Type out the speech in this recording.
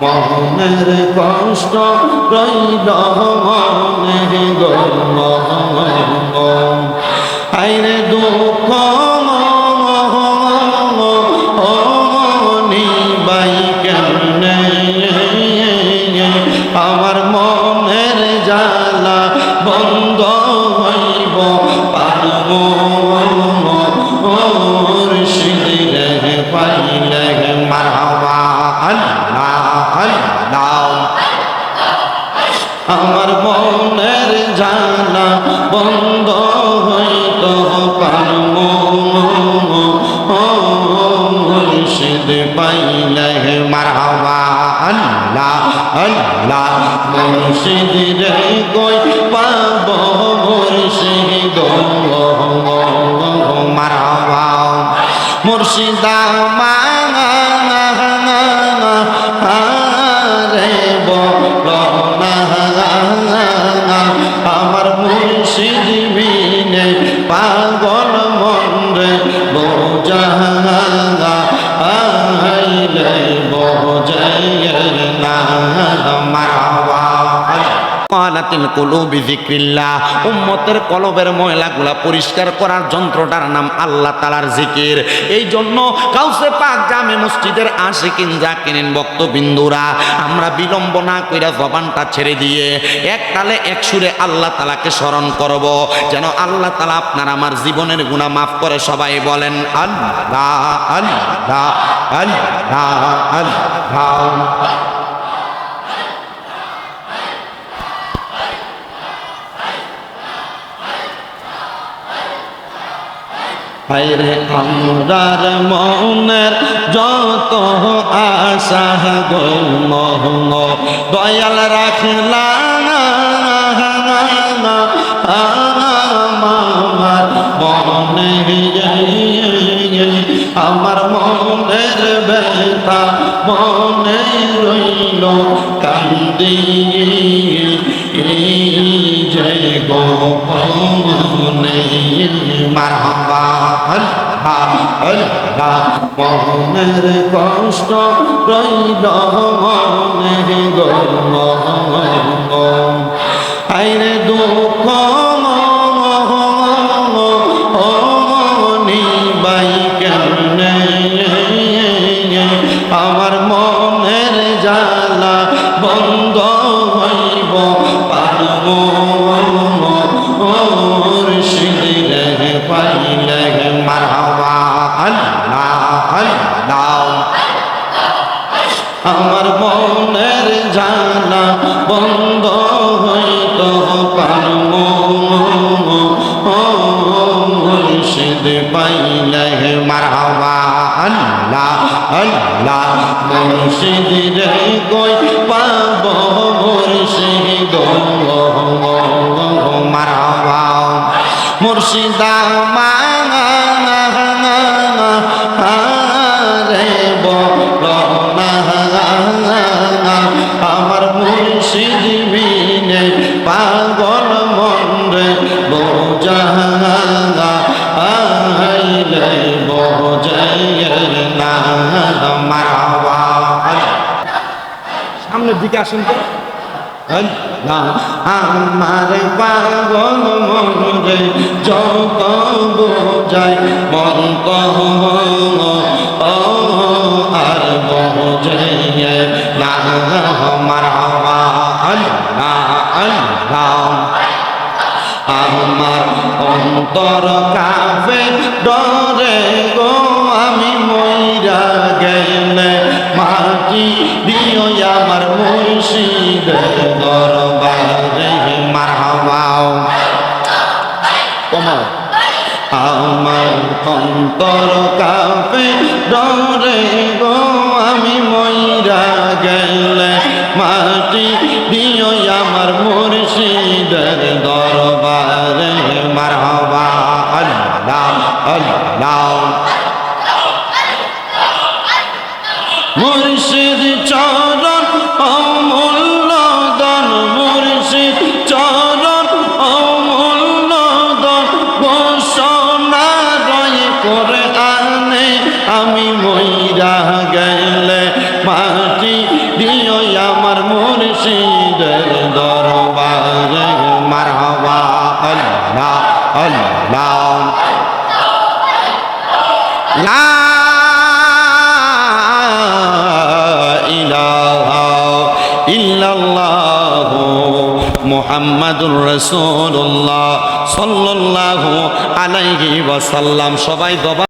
মনের কষ্ট রইল মনে গো আইরে দুঃখ নিবাই কেমনে আমার মনের জ্বালা বন্ধ হইব পারব মুর্শিদে পাইলে মারহাবা আল্লাহ আল্লাহ আমার মনের জ্বালা বন্ধ হইত পারব মুর্শিদ পাইলে মারহাবা আল্লাহ আল্লাহ মুর্শিদ রে কই পাব মুর্শিদ মারহাবা মুর্শিদা রে বলনা আমার মুর্শিদ বিনে পাগল মন রে বোঝা আইলে বোঝায় না মারহাবা কালাতিল কুলুবি যিকরিল্লাহ উম্মতের কলবের ময়লাগুলা পরিষ্কার করার যন্ত্রটার নাম আল্লাহ তাআলার জিকির। এই জন্য কাউসে পাক জামে মসজিদের আশিকিন জাকিরিন ভক্তবিন্দুরা আমরা বিলম্ব না কইরা জবানটা ছেড়ে দিয়ে এক তালে এক সুরে আল্লাহ তাআলাকে স্মরণ করব, যেন আল্লাহ তাআলা আপনার আমার জীবনের গুনাহ মাফ করে। সবাই বলেন আল্লাহ আল্লাহ আল্লাহ আল্লাহ। হায়রে আমরার মনের যত আশা গো মোহন দয়াল রাখলা আমার মনে আমার মনের ব্যথা মনে রইল কান্দি জয় গো মনে মারহাবা আল্লাহ আল্লাহ মনের কষ্ট রইল মনে গো আইরে দুঃখ নিবাই কেমনে আমার মনের জ্বালা বন্ধ হইব পারব মুর্শিদে পাইলে মারহাবা আল্লাহ আল্লাহ আমার মনের জ্বালা বন্ধ হইত পারব মুর্শিদ পাইলে মারহাবা আল্লাহ আল্লাহ মুর্শিদ রে কই পাব মুর্শিদ মারহাবা মুর্শিদা রে বলনা আমার মুর্শিদ বিনে পাগল মন রে বোঝা আইলে বোঝায় না মারহাবা। সামনের দিকে আসেন তো। আমার পাগল মন রে যত বোঝায় মন কহ আর বোঝায় না মারহাবা আল্লাহ আল্লাহ আমার অন্তর কাঁপে ডরে গো আমি মইরা গেলে মাটি দিও আমার মুর্শিদের দরবারে মারহাবা আমার অন্তর কাঁপে ডরে গো আমি মইরা গেলে মাটি দিও আমার মুর্শিদের দরবারে মারহাবা আল্লাহ আল্লাহ মুর্শিদ চরণ অমূল্য দান মুর্শিদ চরণ অমূল্য দান ঘোষণা রয়ে করে আনে আমি মইরা গেলে মাটি দিও মুর্শিদের দরবারে মারহাবা আল্লাহ আল্লাহ লা ইলাহা ইল্লাল্লাহু মুহাম্মাদুর রাসূলুল্লাহ সাল্লাল্লাহু আলাইহি ওয়াসাল্লাম। সবাই দবা